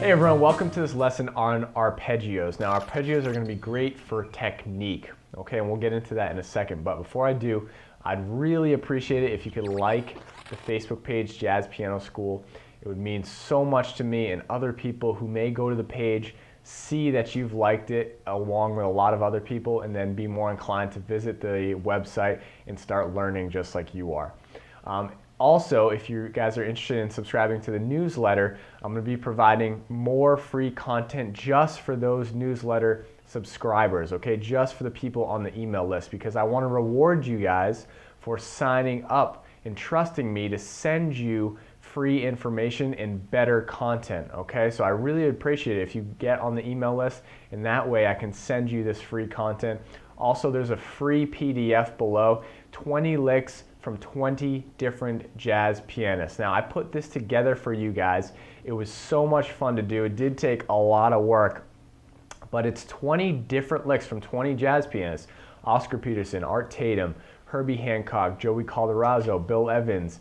Hey everyone, welcome to this lesson on arpeggios. Now arpeggios are going to be great for technique, okay, and we'll get into that in a second. But before I do, I'd really appreciate it if you could like the Facebook page, Jazz Piano School. It would mean so much to me, and other people who may go to the page see that you've liked it along with a lot of other people, and then be more inclined to visit the website and start learning just like you are. Also, if you guys are interested in subscribing to the newsletter, I'm going to be providing more free content just for those newsletter subscribers, okay? Just for the people on the email list, because I want to reward you guys for signing up and trusting me to send you free information and better content, okay? So I really appreciate it if you get on the email list, and that way I can send you this free content. Also, there's a free PDF below, 20 licks from 20 different jazz pianists. Now, I put this together for you guys. It was so much fun to do. It did take a lot of work, but it's 20 different licks from 20 jazz pianists. Oscar Peterson, Art Tatum, Herbie Hancock, Joey Calderazzo, Bill Evans,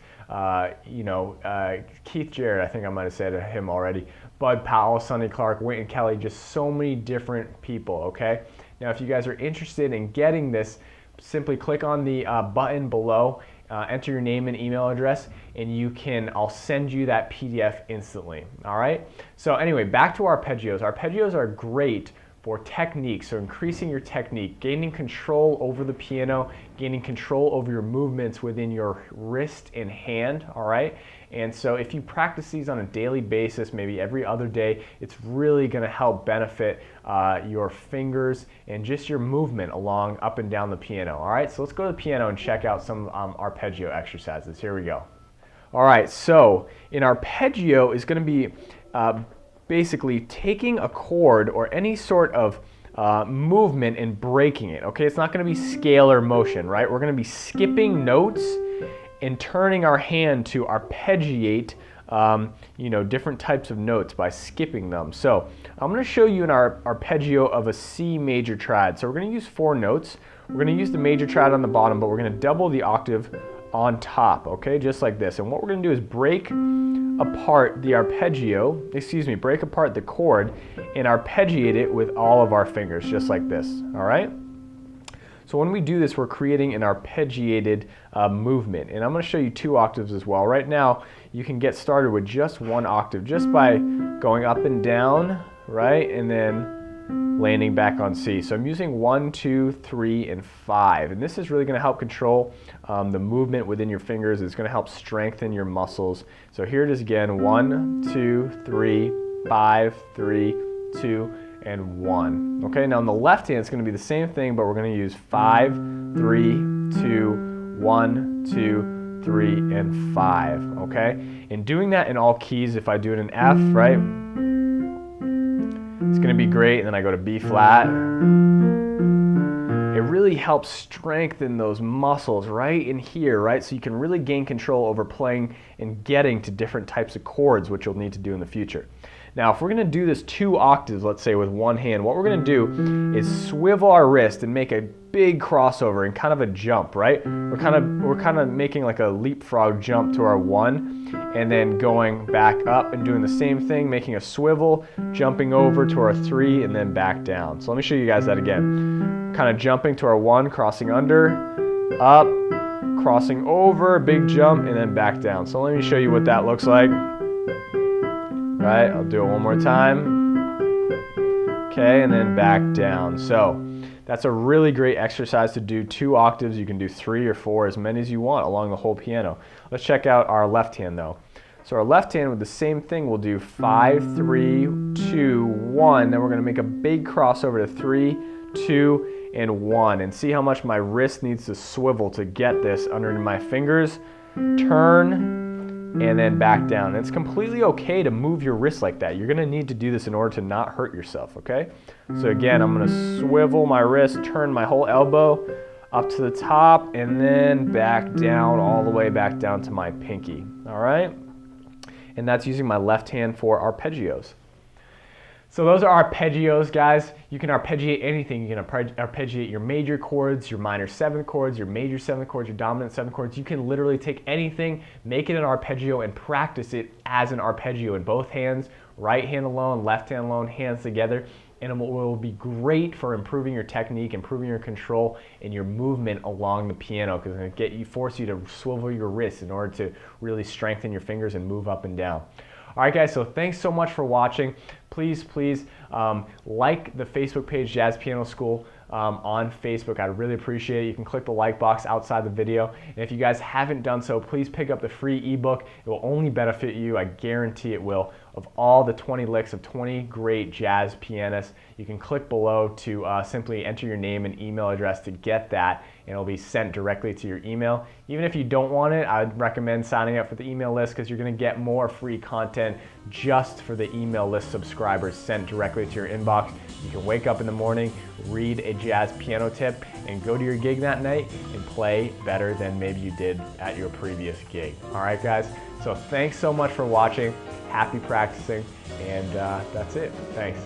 Keith Jarrett, I think I might have said him already, Bud Powell, Sonny Clark, Wynton Kelly, just so many different people, okay? Now, if you guys are interested in getting this, simply click on the button below, enter your name and email address, and I'll send you that PDF instantly, all right? So anyway, back to arpeggios. Arpeggios are great for technique, so increasing your technique, gaining control over the piano, gaining control over your movements within your wrist and hand, all right? And so if you practice these on a daily basis, maybe every other day, it's really gonna help benefit your fingers and just your movement along up and down the piano, all right? So let's go to the piano and check out some arpeggio exercises. Here we go. All right, so an arpeggio is gonna be basically taking a chord or any sort of movement and breaking it, okay? It's not gonna be scalar motion, right? We're gonna be skipping notes and turning our hand to arpeggiate different types of notes by skipping them. So I'm going to show you an arpeggio of a C major triad. So we're going to use 4 notes. We're going to use the major triad on the bottom, but we're going to double the octave on top, okay, just like this. And what we're going to do is break apart the break apart the chord and arpeggiate it with all of our fingers, just like this, all right? So when we do this, we're creating an arpeggiated movement. And I'm going to show you 2 octaves as well. Right now, you can get started with just 1 octave just by going up and down, right? And then landing back on C. So I'm using 1, 2, 3, and 5. And this is really going to help control the movement within your fingers. It's going to help strengthen your muscles. So here it is again, 1, 2, 3, 5, 3, 2, and 1. Okay, now on the left hand it's going to be the same thing, but we're going to use 5, 3, 2, 1, 2, 3, and 5. Okay, and doing that in all keys, if I do it in F, right, it's going to be great, and then I go to B flat. It really helps strengthen those muscles right in here, right? So you can really gain control over playing and getting to different types of chords, which you'll need to do in the future. Now, if we're going to do this 2 octaves, let's say with 1 hand, what we're going to do is swivel our wrist and make a big crossover and kind of a jump, right? We're kind of making like a leapfrog jump to our 1, and then going back up and doing the same thing, making a swivel, jumping over to our 3, and then back down. So let me show you guys that again. Kind of jumping to our 1, crossing under, up, crossing over, big jump, and then back down. So let me show you what that looks like. Right, I'll do it one more time. Okay, and then back down. So that's a really great exercise to do 2 octaves. You can do 3 or 4, as many as you want along the whole piano. Let's check out our left hand though. So our left hand with the same thing, we'll do 5, 3, 2, 1. Then we're going to make a big crossover to 3, 2, and 1. And see how much my wrist needs to swivel to get this under my fingers. Turn, and then back down. And it's completely okay to move your wrist like that. You're going to need to do this in order to not hurt yourself, okay? So again, I'm going to swivel my wrist, turn my whole elbow up to the top, and then back down, all the way back down to my pinky, all right? And that's using my left hand for arpeggios. So those are arpeggios, guys. You can arpeggiate anything. You can arpeggiate your major chords, your minor 7th chords, your major 7th chords, your dominant 7th chords. You can literally take anything, make it an arpeggio, and practice it as an arpeggio in both hands, right hand alone, left hand alone, hands together, and it will be great for improving your technique, improving your control and your movement along the piano, because it's going to force you to swivel your wrists in order to really strengthen your fingers and move up and down. All right, guys, so thanks so much for watching. Please like the Facebook page, Jazz Piano School, on Facebook. I'd really appreciate it. You can click the like box outside the video. And if you guys haven't done so, please pick up the free ebook. It will only benefit you, I guarantee it will, of all the 20 licks of 20 great jazz pianists. You can click below to simply enter your name and email address to get that, and it'll be sent directly to your email. Even if you don't want it, I'd recommend signing up for the email list, because you're going to get more free content just for the email list subscribers sent directly to your inbox. You can wake up in the morning, read a jazz piano tip, and go to your gig that night and play better than maybe you did at your previous gig. All right, guys, so thanks so much for watching. Happy practicing, and that's it. Thanks.